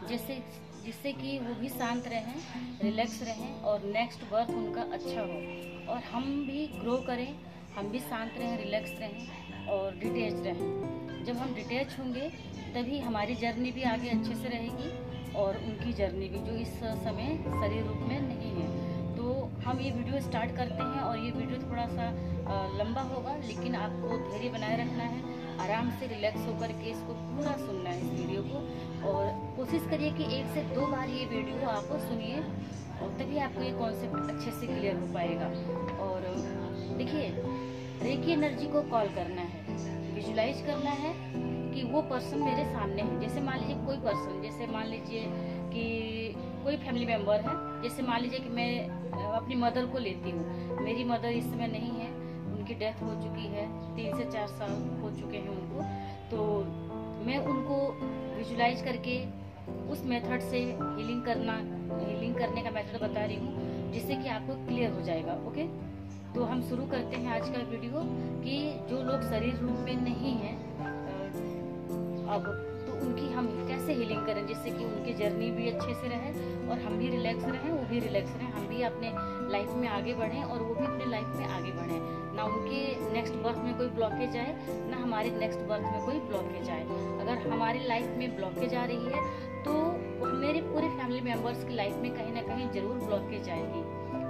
जैसे जिससे कि वो भी शांत रहें, रिलैक्स रहें और नेक्स्ट बर्थ उनका अच्छा हो और हम भी ग्रो करें, हम भी शांत रहें, रिलैक्स रहें और डिटैच रहें। जब हम डिटैच होंगे तभी हमारी जर्नी भी आगे अच्छे से रहेगी और उनकी जर्नी भी, जो इस समय शरीर रूप में नहीं है। तो हम ये वीडियो स्टार्ट करते हैं और ये वीडियो थोड़ा सा लंबा होगा, लेकिन आपको धैर्य बनाए रखना है, आराम से रिलैक्स होकर के इसको पूरा सुनना है इस वीडियो को। और कोशिश करिए कि 1 से 2 बार ये वीडियो आप सुनिए और तभी आपको ये कॉन्सेप्ट अच्छे से क्लियर हो पाएगा। और देखिए, रेकी एनर्जी को कॉल करना है, विजुलाइज करना है कि वो पर्सन मेरे सामने है। जैसे मान लीजिए कोई पर्सन, जैसे मान लीजिए कि कोई फैमिली मेंबर है, जैसे मान लीजिए कि मैं अपनी मदर को लेती हूँ। मेरी मदर इस समय नहीं है, उनकी डेथ हो चुकी है, 3 से 4 साल हो चुके हैं उनको। तो मैं उनको विजुलाइज करके उस मेथड से हीलिंग करने का मेथड बता रही हूँ, जिससे कि आपको क्लियर हो जाएगा। ओके, तो हम शुरू करते हैं आज का वीडियो कि जो लोग शरीर रूप में नहीं हैं अब, तो उनकी हम कैसे हीलिंग करें, जिससे कि उनकी जर्नी भी अच्छे से रहे और हम भी रिलैक्स रहें, वो भी रिलैक्स रहें, हम भी अपने लाइफ में आगे बढ़ें और वो भी अपने लाइफ में आगे बढ़ें। ना उनके नेक्स्ट बर्थ में कोई ब्लॉकेज आए, ना हमारे नेक्स्ट बर्थ में कोई ब्लॉकेज आए। अगर हमारी लाइफ में ब्लॉकेज आ रही है तो मेरे पूरे फैमिली मेम्बर्स की लाइफ में कहीं ना कहीं जरूर ब्लॉकेज आएगी।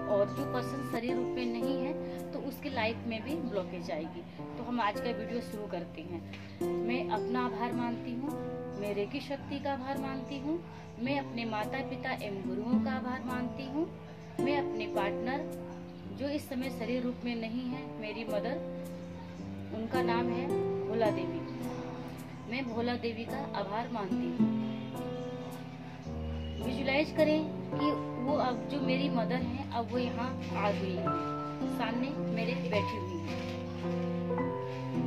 और जो पर्सन शरीर रूप में नहीं है तो उसकी लाइफ में भी ब्लॉकेज आएगी। तो हम आज का वीडियो शुरू करते हैं। मैं अपना आभार मानती हूँ, मैं रेकी शक्ति का आभार मानती हूँ, मैं अपने माता पिता एवं गुरुओं का आभार मानती हूँ, मैं अपने पार्टनर जो इस समय शरीर रूप में नहीं है, मेरी मदर, उनका नाम है भोला देवी, मैं भोला देवी का आभार मानती हूँ। विजुलाइज करें कि वो अब जो मेरी मदर हैं अब वो यहाँ आ गई हैं, सामने मेरे बैठी हुई हैं,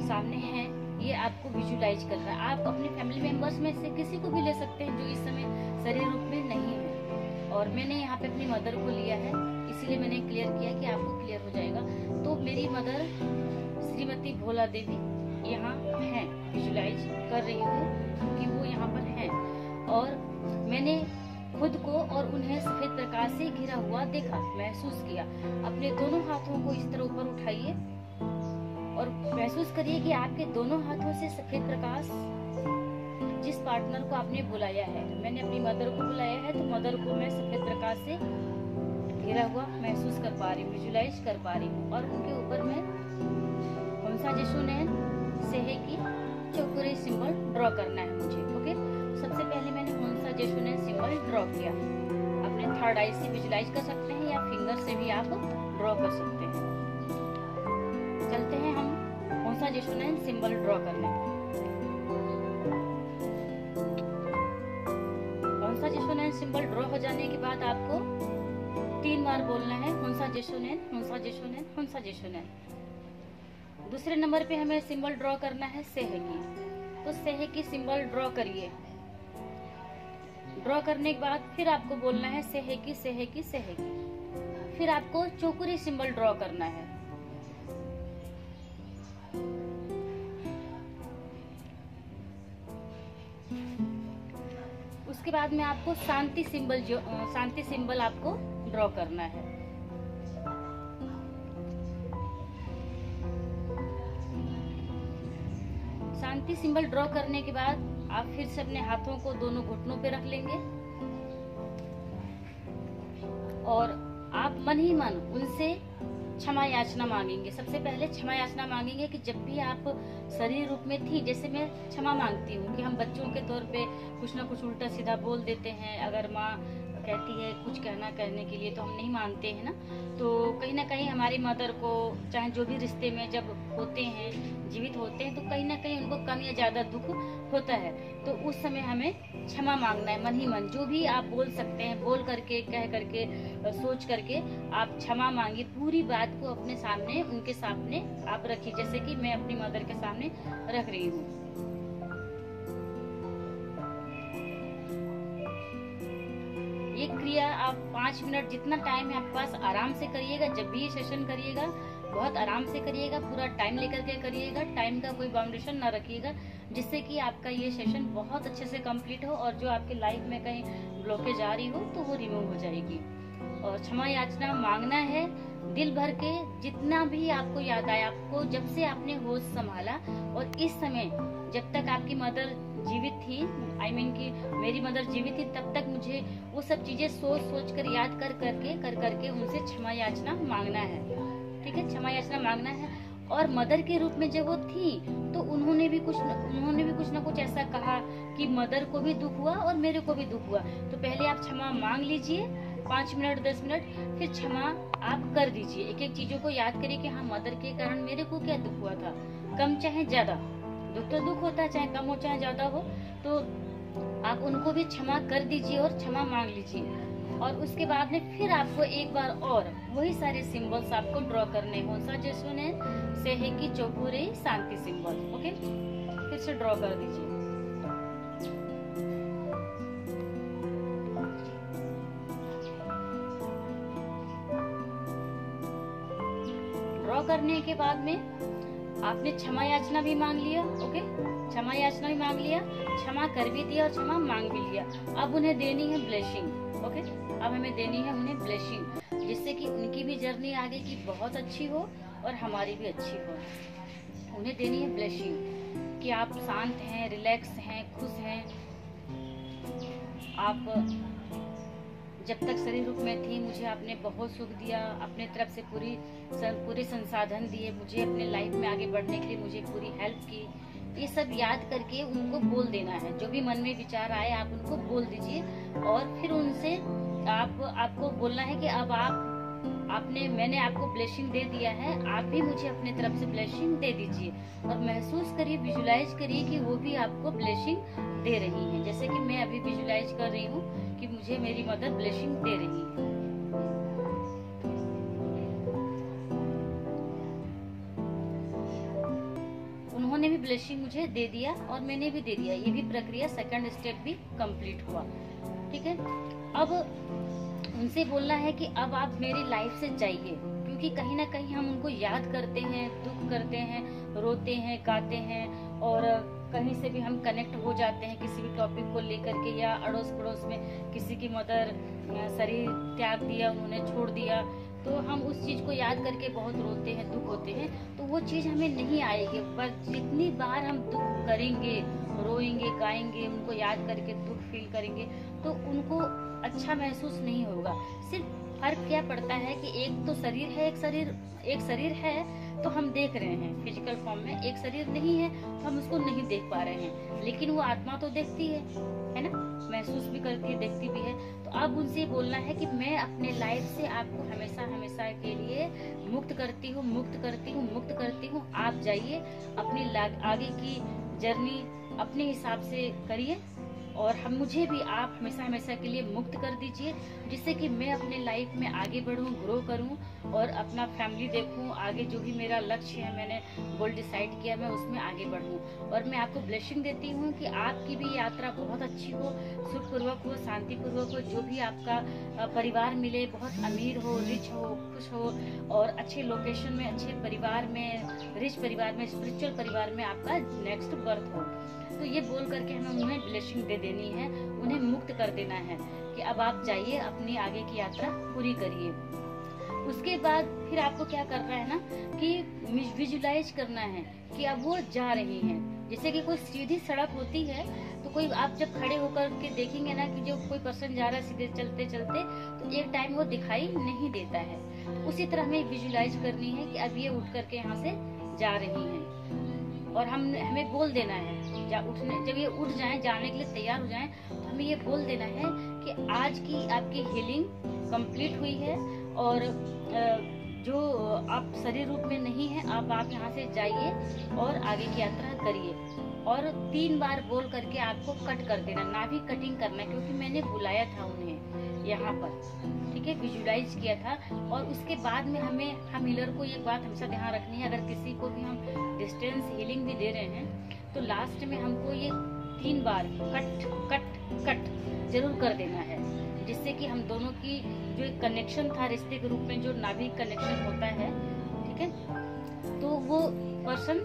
सामने हैं, ये आपको विजुलाइज करना है। आप अपने फैमिली मेंबर्स में से किसी को भी ले सकते हैं जो इस समय शरीर रूप में नहीं है। और मैंने यहाँ पे अपनी मदर को लिया है, इसीलिए मैंने क्लियर किया कि आपको क्लियर हो जाएगा। तो मेरी मदर श्रीमती भोला देवी यहाँ हैं, विजुलाइज कर रही हूँ कि वो यहाँ पर हैं। और मैंने खुद को और उन्हें सफेद प्रकाश से घिरा हुआ देखा, महसूस किया। अपने दोनों हाथों को इस तरह ऊपर उठाइए और महसूस करिए कि आपके दोनों हाथों से सफेद प्रकाश, जिस पार्टनर को आपने बुलाया है, मैंने अपनी मदर को बुलाया है, तो मदर को मैं सफेद प्रकाश से घिरा हुआ महसूस कर पा रही हूँ, विजुलाइज कर पा रही हूँ। और उनके ऊपर मैं हमसा जिशुनैन सेहे की चौकोरे सिंबल ड्रॉ करना है मुझे। ओके, सबसे पहले मैंने हमसा जिशुनैन सिंबल ड्रॉ किया। अपने थर्ड आई से विजुलाइज कर सकते हैं या फिंगर से भी आप ड्रॉ कर सकते हैं। चलते हैं हम हमसा जिशुनैन सिंबल ड्रॉ करने। हमसा जिशुनैन सिंबल ड्रॉ हो जाने के बाद आपको 3 बार बोलना है हमसा जिशुनैन, हमसा जिशुनैन, हमसा जिशुनैन। दूसरे नंबर पे हमें सिंबल ड्रॉ करना है सेहे की, तो सेहे की सिंबल ड्रॉ करिए। ड्रॉ करने के बाद फिर आपको बोलना है सेहे की, सेहे की, सेहे की। फिर आपको चौकुरी सिंबल ड्रॉ करना है। उसके बाद में आपको शांति सिंबल आपको ड्रॉ करना है। शांति सिंबल ड्रॉ करने के बाद आप फिर से अपने हाथों को दोनों घुटनों पे रख लेंगे और आप मन ही मन उनसे क्षमा याचना मांगेंगे। सबसे पहले क्षमा याचना मांगेंगे कि जब भी आप शरीर रूप में थी, जैसे मैं क्षमा मांगती हूँ कि हम बच्चों के तौर पे कुछ ना कुछ उल्टा सीधा बोल देते हैं। अगर माँ कहती है कुछ कहने के लिए तो हम नहीं मानते हैं ना। तो कहीं ना कहीं हमारी मदर को, चाहे जो भी रिश्ते में जब होते हैं, जीवित होते हैं, तो कहीं ना कहीं उनको कम या ज्यादा दुख होता है। तो उस समय हमें क्षमा मांगना है, मन ही मन जो भी आप बोल सकते हैं, बोल करके, कह करके, सोच करके आप क्षमा मांगिए। पूरी बात को अपने सामने, उनके सामने आप रखिए, जैसे कि मैं अपनी मदर के सामने रख रही हूँ। ये दिया, आप 5 मिनट जितना टाइम है आपके पास आराम से करिएगा। जब भी ये सेशन करिएगा बहुत आराम से करिएगा, पूरा टाइम लेकर के करिएगा, टाइम का कोई बाउंडेशन ना रखिएगा, जिससे कि आपका ये सेशन बहुत अच्छे से कंप्लीट हो और जो आपके लाइफ में कहीं ब्लॉकेज आ रही हो तो वो रिमूव हो जाएगी। और क्षमा याचना मांगना है दिल भर के, जितना भी आपको याद आए, आपको जब से आपने होश संभाला और इस समय जब तक आपकी मदर जीवित थी, I mean कि मेरी मदर जीवित थी, तब तक मुझे वो सब चीजें सोच कर याद कर करके उनसे क्षमा याचना मांगना है। ठीक है, क्षमा याचना मांगना है। और मदर के रूप में जब वो थी तो उन्होंने भी कुछ ना कुछ ऐसा कहा कि मदर को भी दुख हुआ और मेरे को भी दुख हुआ। तो पहले आप क्षमा मांग लीजिए 5 मिनट 10 मिनट, फिर क्षमा आप कर दीजिए। एक एक चीजों को याद करिए कि हाँ, मदर के कारण मेरे को क्या दुख हुआ था, कम चाहे ज्यादा, दुख तो दुख होता है, चाहे कम हो चाहे ज्यादा हो, तो आप उनको भी क्षमा कर दीजिए और क्षमा मांग लीजिए। और उसके बाद में फिर आपको एक बार और वही सारे सिंबल्स आपको ड्रॉ करने हैं। सजेशन है सेहे की चौपुरे शांति सिंबल। ओके, फिर से ड्रॉ कर दीजिए। ड्रॉ करने के बाद में आपने क्षमा याचना भी मांग लिया। ओके, क्षमा याचना भी मांग लिया, क्षमा कर भी दिया और क्षमा मांग भी लिया। अब उन्हें देनी है ब्लेसिंग। ओके, अब हमें देनी है उन्हें ब्लेसिंग, जिससे कि उनकी भी जर्नी आगे की बहुत अच्छी हो और हमारी भी अच्छी हो। उन्हें देनी है ब्लेसिंग कि आप शांत हैं, रिलैक्स हैं, खुश हैं। आप जब तक शरीर रूप में थी मुझे आपने बहुत सुख दिया, अपने तरफ से पूरे संसाधन दिए, मुझे अपने लाइफ में आगे बढ़ने के लिए मुझे पूरी हेल्प की। ये सब याद करके उनको बोल देना है। जो भी मन में विचार आए आप उनको बोल दीजिए और फिर उनसे आपको बोलना है कि अब मैंने आपको ब्लेसिंग दे दिया है, आप भी मुझे अपने तरफ से ब्लेसिंग दे दीजिए। और महसूस करिए, विजुलाइज करिए कि वो भी आपको ब्लेसिंग दे रही है, जैसे कि मैं अभी विजुलाइज कर रही हूँ कि मुझे मेरी मदर ब्लेसिंग दे रही है। उन्होंने भी ब्लेसिंग मुझे दे दिया और मैंने भी दे दिया। ये भी प्रक्रिया सेकंड स्टेप भी कंप्लीट हुआ। ठीक है, अब उनसे बोलना है कि अब आप मेरी लाइफ से जाइए, क्योंकि कहीं ना कहीं हम उनको याद करते हैं, दुख करते हैं, रोते हैं, गाते हैं और कहीं से भी हम कनेक्ट हो जाते हैं किसी भी टॉपिक को लेकर के, या अड़ोस पड़ोस में किसी की मदर शरीर त्याग दिया, उन्होंने छोड़ दिया, तो हम उस चीज को याद करके बहुत रोते हैं, दुख होते हैं। तो वो चीज हमें नहीं आएगी, पर जितनी बार हम दुख करेंगे, रोएंगे, गाएंगे, उनको याद करके दुख फील करेंगे, तो उनको अच्छा महसूस नहीं होगा। सिर्फ फर्क क्या पड़ता है कि एक तो शरीर है, एक शरीर है तो हम देख रहे हैं फिजिकल फॉर्म में, एक शरीर नहीं है तो हम उसको नहीं देख पा रहे हैं, लेकिन वो आत्मा तो देखती है ना, महसूस भी करती है, देखती भी है। तो अब उनसे बोलना है कि मैं अपने लाइफ से आपको हमेशा हमेशा के लिए मुक्त करती हूँ, मुक्त करती हूँ, मुक्त करती हूँ। आप जाइए, अपनी आगे की जर्नी अपने हिसाब से करिए और मुझे भी आप हमेशा हमेशा के लिए मुक्त कर दीजिए, जिससे कि मैं अपने लाइफ में आगे बढ़ूं, ग्रो करूं और अपना फैमिली देखूं, आगे जो भी मेरा लक्ष्य है, मैंने गोल डिसाइड किया, मैं उसमें आगे बढ़ूं। और मैं आपको ब्लेसिंग देती हूं कि आपकी भी यात्रा बहुत अच्छी हो, सुखपूर्वक हो, शांतिपूर्वक हो, जो भी आपका परिवार मिले बहुत अमीर हो, रिच हो, खुश हो और अच्छे लोकेशन में, अच्छे परिवार में, रिच परिवार में, स्पिरिचुअल परिवार में आपका नेक्स्ट बर्थ हो। तो ये बोल करके हमें उन्हें ब्लेसिंग दे देनी है, उन्हें मुक्त कर देना है कि अब आप जाइए, अपनी आगे की यात्रा पूरी करिए। उसके बाद फिर आपको क्या करना है ना कि विजुलाइज करना है कि अब वो जा रही हैं। जैसे कि कोई सीधी सड़क होती है तो कोई आप जब खड़े होकर के देखेंगे ना कि जो कोई पर्सन जा रहा है सीधे चलते चलते, तो एक टाइम वो दिखाई नहीं देता है। तो उसी तरह हमें विजुलाइज करनी है कि अब ये उठ करके यहाँ से जा रही हैं और हमें बोल देना है, जब ये उठ जाएं, जाने के लिए तैयार हो जाएं, तो हमें ये बोल देना है कि आज की आपकी हीलिंग कंप्लीट हुई है और जो आप शरीर रूप में नहीं है, अब आप यहाँ से जाइए और आगे की यात्रा करिए। और 3 बार बोल करके आपको कट कर देना, ना भी कटिंग करना, क्योंकि मैंने बुलाया था उन्हें यहाँ पर, ठीक है, विजुलाइज किया था। और उसके बाद में हम हीलर को एक बात हमेशा ध्यान रखनी है, अगर किसी को भी हम डिस्टेंस हीलिंग भी दे रहे हैं तो लास्ट में हमको ये 3 बार कट कट कट जरूर कर देना है। जिससे कि हम दोनों की जो एक कनेक्शन था रिश्ते के रूप में, जो नाभिक कनेक्शन होता है, ठीक है, तो वो पर्सन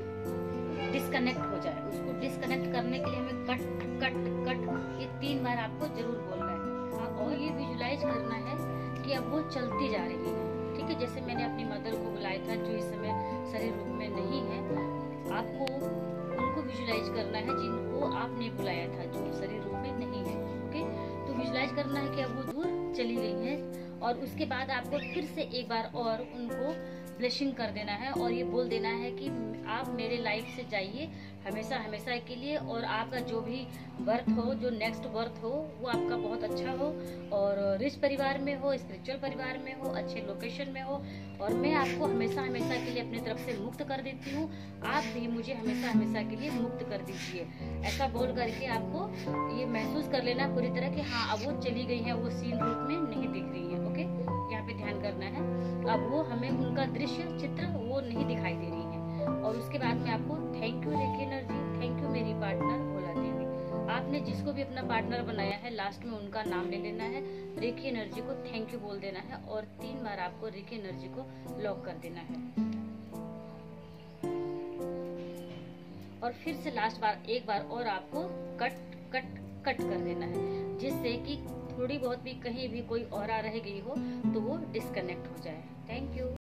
डिस्कनेक्ट हो जाए। उसको डिस्कनेक्ट करने के लिए हमें कट कट कट ये 3 बार आपको जरूर बोलना है। हाँ, और ये विजुलाइज करना है कि अब वो चलती जा रही है, ठीक है। जैसे मैंने अपनी मदर को बुलाया था जो इस समय शरीर रूप में नहीं है, आपको उनको विजुलाइज करना है जिनको आपने बुलाया था, जो शरीर रूप में नहीं है, ओके। तो विजुलाइज करना है कि अब वो दूर चली गई है, और उसके बाद आपको फिर से एक बार और उनको ब्लेसिंग कर देना है और ये बोल देना है कि आप मेरे लाइफ से जाइए हमेशा हमेशा के लिए, और आपका जो भी बर्थ हो, जो नेक्स्ट बर्थ हो, वो आपका बहुत अच्छा हो, और रिच परिवार में हो, स्पिरिचुअल परिवार में हो, अच्छे लोकेशन में हो, और मैं आपको हमेशा हमेशा के लिए अपनी तरफ से मुक्त कर देती हूँ, आप भी मुझे हमेशा हमेशा के लिए मुक्त कर दीजिए। ऐसा बोल करके आपको ये महसूस कर लेना पूरी तरह कि हाँ अब वो चली गई है, वो सीन रूप में नहीं दिख रही है, ओके। यहाँ पे ध्यान करना है, अब वो हमें उनका दृश्य चित्र वो नहीं दिखाई दे रही है। और उसके बाद में आपको thank you reiki energy, thank you मेरी पार्टनर बोला देवी। आपने जिसको भी अपना पार्टनर बनाया है लास्ट में उनका नाम ले लेना है, रेकी एनर्जी को थैंक यू बोल देना है, और 3 बार आपको रेकी एनर्जी को लॉक कर देना है। और फिर से लास्ट बार एक बार और आपको कट कट कट कर देना है, जिससे कि थोड़ी बहुत भी कहीं भी कोई और रह गई हो तो वो डिस्कनेक्ट हो जाए। Thank you.